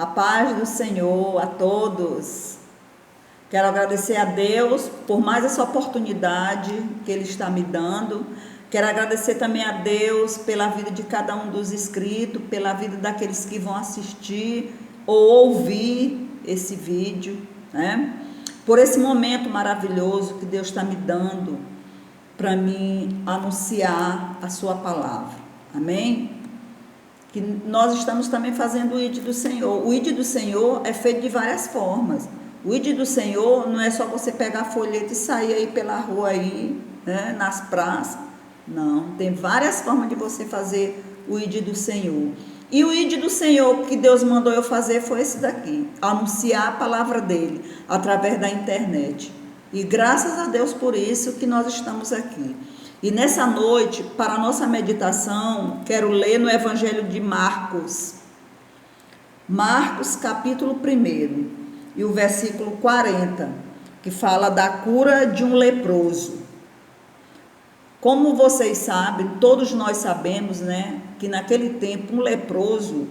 A paz do Senhor a todos. Quero agradecer a Deus por mais essa oportunidade que Ele está me dando. Quero agradecer também a Deus pela vida de cada um dos inscritos, pela vida daqueles que vão assistir ou ouvir esse vídeo, né? Por esse momento maravilhoso que Deus está me dando para mim anunciar a sua palavra. Amém? Que nós estamos também fazendo o ID do Senhor. O ID do Senhor é feito de várias formas. O ID do Senhor não é só você pegar a folheta e sair aí pela rua aí, né, nas praças. Não, tem várias formas de você fazer o ID do Senhor. E o ID do Senhor que Deus mandou eu fazer foi esse daqui, anunciar a palavra dele através da internet. E graças a Deus por isso que nós estamos aqui. E nessa noite, para a nossa meditação, quero ler no Evangelho de Marcos. Marcos, capítulo 1, e o versículo 40, que fala da cura de um leproso. Como vocês sabem, todos nós sabemos, né, que naquele tempo um leproso,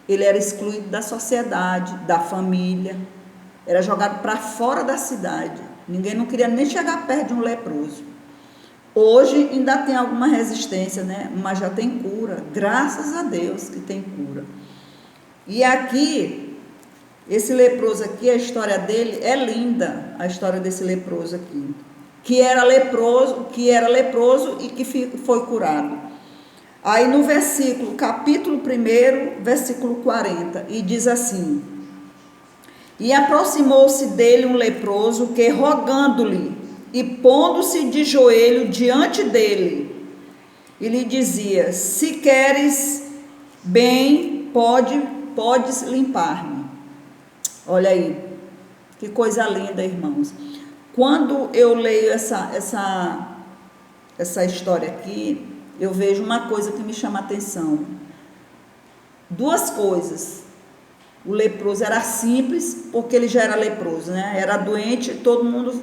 ele era excluído da sociedade, da família, era jogado para fora da cidade. Ninguém não queria nem chegar perto de um leproso. Hoje ainda tem alguma resistência, né? Mas já tem cura, graças a Deus que tem cura. E aqui, esse leproso aqui, a história dele é linda, a história desse leproso aqui, que era leproso e que foi curado. Aí no versículo, capítulo 1, versículo 40, e diz assim: E aproximou-se dele um leproso que, rogando-lhe, e pondo-se de joelho diante dele, e lhe dizia: Se queres bem, podes limpar-me. Olha aí, que coisa linda, irmãos. Quando eu leio essa história aqui, eu vejo uma coisa que me chama a atenção. Duas coisas. O leproso era simples, porque ele já era leproso, né? Era doente,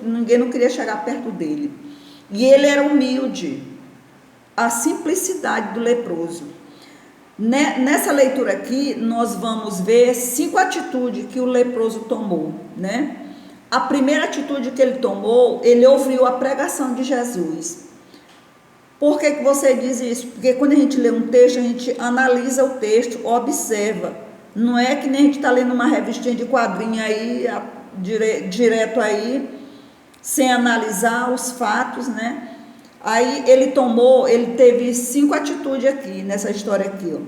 ninguém não queria chegar perto dele. E ele era humilde. A simplicidade do leproso. Nessa leitura aqui, nós vamos ver 5 atitudes que o leproso tomou, né? A primeira atitude que ele tomou, ele ouviu a pregação de Jesus. Por que você diz isso? Porque quando a gente lê um texto, a gente analisa o texto, observa. Não é que nem a gente está lendo uma revistinha de quadrinho aí, direto aí, sem analisar os fatos, né? Aí ele teve 5 atitudes aqui, nessa história aqui, ó.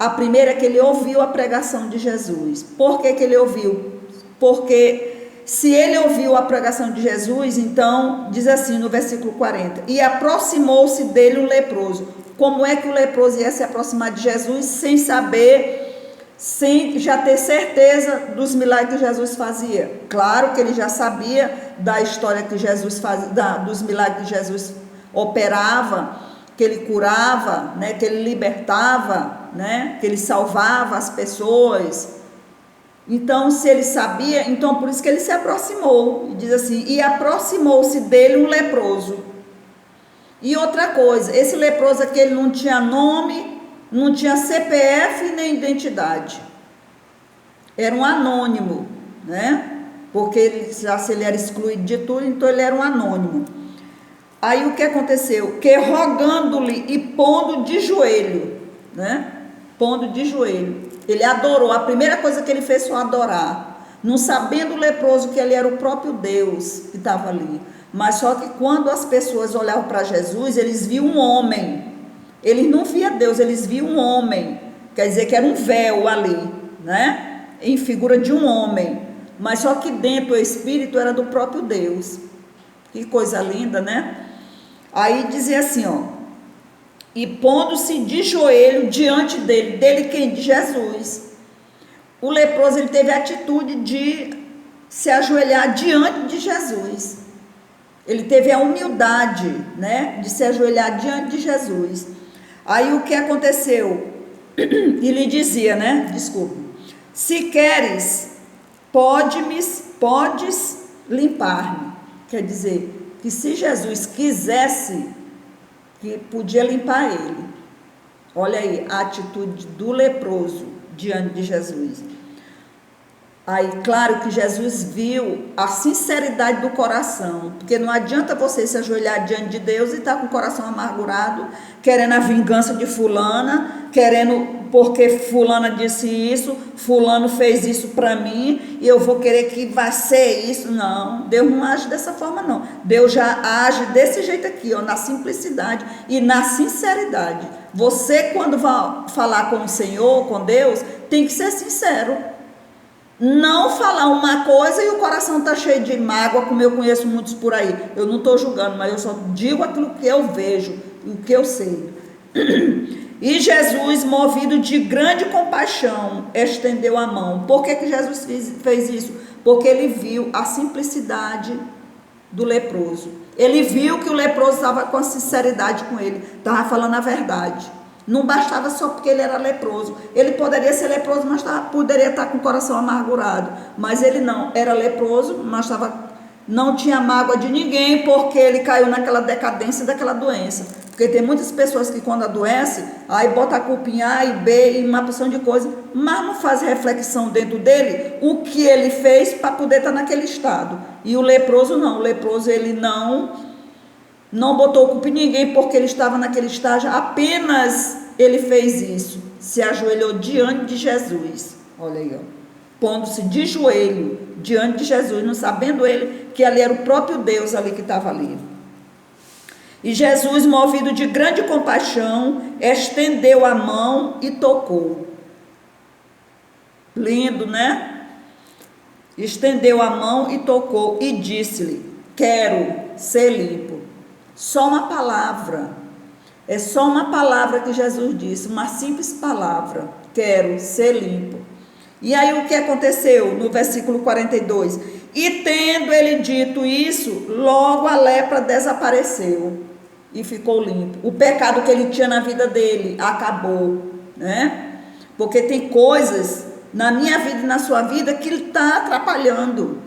A primeira é que ele ouviu a pregação de Jesus. Por que ele ouviu? Porque se ele ouviu a pregação de Jesus, então, diz assim no versículo 40, e aproximou-se dele um leproso. Como é que o leproso ia se aproximar de Jesus sem saber, sem já ter certeza dos milagres que Jesus fazia? Claro que ele já sabia da história que Jesus fazia, dos milagres que Jesus operava, que ele curava, né, que ele libertava, né, que ele salvava as pessoas. Então, se ele sabia, então por isso que ele se aproximou. E diz assim: e aproximou-se dele um leproso. E outra coisa, esse leproso aqui, ele não tinha nome, não tinha CPF nem identidade. Era um anônimo, né? Porque se ele era excluído de tudo, então ele era um anônimo. Aí o que aconteceu? Que rogando-lhe e pondo de joelho, né? Pondo de joelho. Ele adorou. A primeira coisa que ele fez foi adorar. Não sabendo o leproso que ele era o próprio Deus que estava ali. Mas só que quando as pessoas olhavam para Jesus, eles viam um homem. Eles não viam Deus, eles viam um homem. Quer dizer que era um véu ali, né? Em figura de um homem. Mas só que dentro o espírito era do próprio Deus. Que coisa linda, né? Aí dizia assim, ó: e pondo-se de joelho diante dele. Dele quem? De Jesus. O leproso, ele teve a atitude de se ajoelhar diante de Jesus. Ele teve a humildade, né, de se ajoelhar diante de Jesus. Aí o que aconteceu? E lhe dizia, né, desculpa: se queres, podes limpar-me. Quer dizer, que se Jesus quisesse, que podia limpar ele. Olha aí a atitude do leproso diante de Jesus. Aí, claro que Jesus viu a sinceridade do coração, porque não adianta você se ajoelhar diante de Deus e estar com o coração amargurado, querendo a vingança de fulana, querendo, porque fulana disse isso, fulano fez isso para mim, e eu vou querer que vai ser isso. Não, Deus não age dessa forma não. Deus já age desse jeito aqui, ó, na simplicidade e na sinceridade. Você, quando vai falar com o Senhor, com Deus, tem que ser sincero. Não falar uma coisa e o coração está cheio de mágoa, como eu conheço muitos por aí. Eu não estou julgando, mas eu só digo aquilo que eu vejo, o que eu sei. E Jesus, movido de grande compaixão, estendeu a mão. Por que Jesus fez isso? Porque ele viu a simplicidade do leproso. Ele viu que o leproso estava com sinceridade com ele, estava falando a verdade. Não bastava só porque ele era leproso. Ele poderia ser leproso, mas poderia estar com o coração amargurado. Mas ele não, era leproso, mas não tinha mágoa de ninguém, porque ele caiu naquela decadência daquela doença. Porque tem muitas pessoas que quando adoecem, aí bota a culpa em A e B e uma porção de coisa, mas não faz reflexão dentro dele o que ele fez para poder estar naquele estado. E o leproso não, o leproso ele não botou culpa em ninguém porque ele estava naquele estágio, apenas ele fez isso, se ajoelhou diante de Jesus, olha aí, ó, pondo-se de joelho diante de Jesus, não sabendo ele que ali era o próprio Deus ali que estava ali. E Jesus, movido de grande compaixão, estendeu a mão e tocou. Lindo, né? Estendeu a mão e tocou e disse-lhe: quero ser limpo. Só uma palavra, é só uma palavra que Jesus disse, uma simples palavra, quero ser limpo. E aí o que aconteceu no versículo 42? E tendo ele dito isso, logo a lepra desapareceu e ficou limpo. O pecado que ele tinha na vida dele acabou, né? Porque tem coisas na minha vida e na sua vida que ele está atrapalhando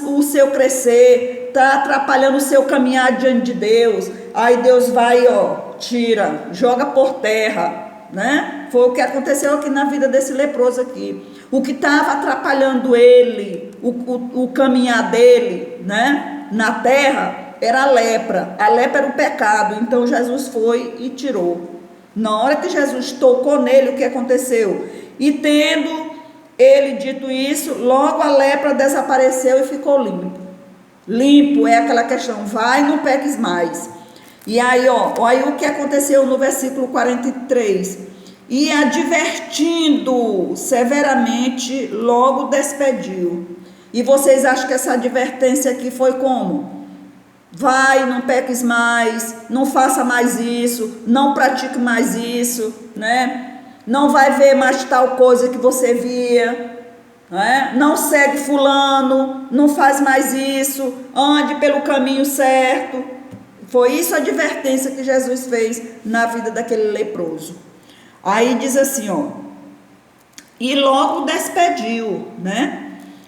o seu crescer, está atrapalhando o seu caminhar diante de Deus. Aí Deus vai, ó, tira, joga por terra, né? Foi o que aconteceu aqui na vida desse leproso aqui. O que estava atrapalhando ele, o caminhar dele, né, na terra, era a lepra era o pecado. Então Jesus foi e tirou. Na hora que Jesus tocou nele, o que aconteceu? E tendo ele dito isso, logo a lepra desapareceu e ficou limpo. Limpo é aquela questão, vai, não peques mais. E aí, ó, aí o que aconteceu no versículo 43? E advertindo severamente, logo despediu. E vocês acham que essa advertência aqui foi como? Vai, não peques mais, não faça mais isso, não pratique mais isso, né? Não vai ver mais tal coisa que você via, né? Não segue fulano, não faz mais isso, ande pelo caminho certo. Foi isso a advertência que Jesus fez na vida daquele leproso. Aí diz assim, ó, e logo despediu, né?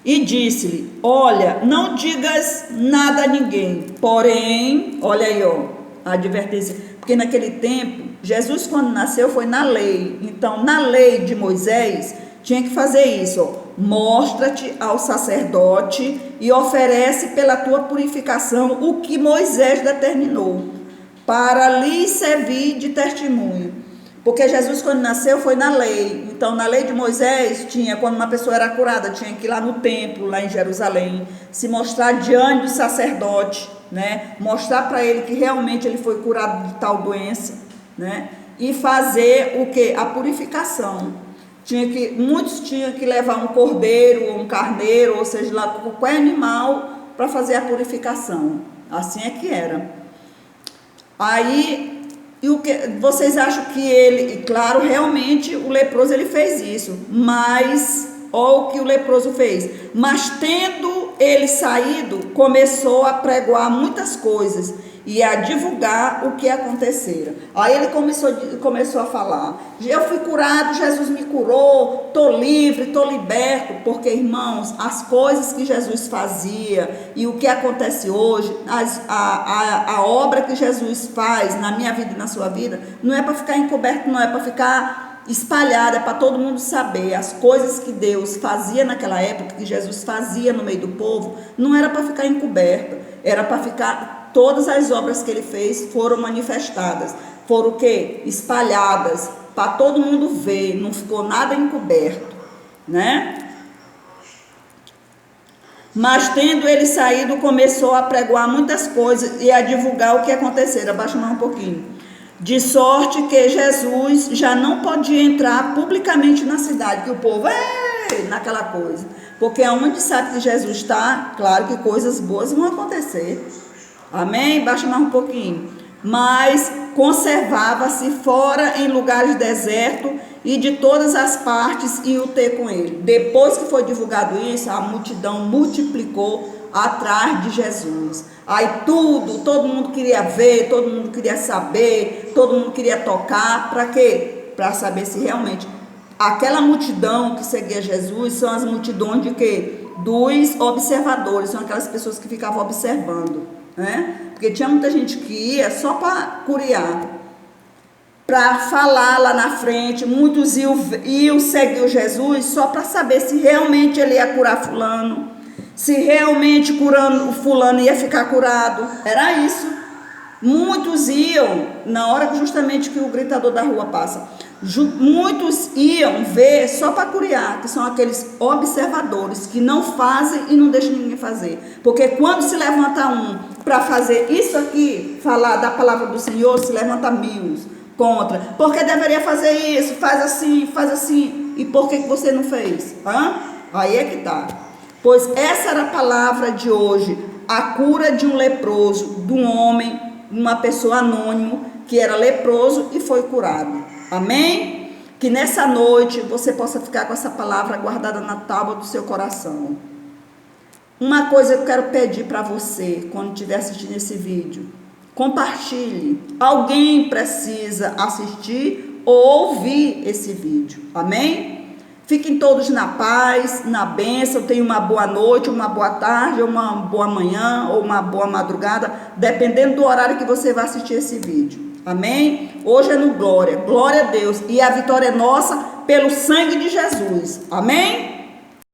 E disse-lhe, olha, não digas nada a ninguém, porém, olha aí, ó, a advertência, porque naquele tempo, Jesus quando nasceu foi na lei, então na lei de Moisés, tinha que fazer isso, ó, mostra-te ao sacerdote e oferece pela tua purificação o que Moisés determinou, para lhe servir de testemunho. Porque Jesus quando nasceu foi na lei, então na lei de Moisés tinha, quando uma pessoa era curada, tinha que ir lá no templo, lá em Jerusalém, se mostrar diante do sacerdote, né? Mostrar para ele que realmente ele foi curado de tal doença, né? E fazer o que? A purificação. Muitos tinham que levar um cordeiro, ou um carneiro, ou seja, lá qualquer animal para fazer a purificação. Assim é que era. Aí, e o que vocês acham que ele, e claro, realmente o leproso ele fez isso, mas olha o que o leproso fez, mas tendo ele saído, começou a pregoar muitas coisas e a divulgar o que acontecera. Aí ele começou a falar, eu fui curado, Jesus me curou, estou livre, estou liberto, porque irmãos, as coisas que Jesus fazia e o que acontece hoje, a obra que Jesus faz na minha vida e na sua vida, não é para ficar encoberto, não é para ficar espalhada para todo mundo saber. As coisas que Deus fazia naquela época, que Jesus fazia no meio do povo, não era para ficar encoberta, era para ficar, todas as obras que ele fez foram manifestadas, foram o quê? Espalhadas, para todo mundo ver, não ficou nada encoberto, né? Mas tendo ele saído, começou a pregoar muitas coisas e a divulgar o que acontecera. Abaixa mais um pouquinho. De sorte que Jesus já não podia entrar publicamente na cidade, que o povo naquela coisa. Porque aonde sabe que Jesus está, claro que coisas boas vão acontecer. Amém? Baixa mais um pouquinho. Mas conservava-se fora em lugares desertos e de todas as partes iam ter com ele. Depois que foi divulgado isso, a multidão multiplicou atrás de Jesus. Aí todo mundo queria ver, todo mundo queria saber, todo mundo queria tocar. Para quê? Para saber se realmente aquela multidão que seguia Jesus são as multidões de quê? Dos observadores, são aquelas pessoas que ficavam observando, né? Porque tinha muita gente que ia só para curiar, para falar lá na frente. Muitos iam seguir Jesus só para saber se realmente ele ia curar fulano, se realmente curando o fulano ia ficar curado. Era isso. Muitos iam, na hora justamente que o gritador da rua passa, muitos iam ver só para curiar, que são aqueles observadores que não fazem e não deixam ninguém fazer. Porque quando se levanta um para fazer isso aqui, falar da palavra do Senhor, se levanta mil contra. Porque deveria fazer isso, faz assim. E por que você não fez? Aí é que tá. Pois essa era a palavra de hoje, a cura de um leproso, de um homem, uma pessoa anônima que era leproso e foi curado. Amém? Que nessa noite você possa ficar com essa palavra guardada na tábua do seu coração. Uma coisa que eu quero pedir para você, quando estiver assistindo esse vídeo, compartilhe. Alguém precisa assistir ou ouvir esse vídeo. Amém? Fiquem todos na paz, na bênção. Tenham uma boa noite, uma boa tarde, ou uma boa manhã, ou uma boa madrugada, dependendo do horário que você vai assistir esse vídeo. Amém? Hoje é no Glória. Glória a Deus. E a vitória é nossa pelo sangue de Jesus. Amém?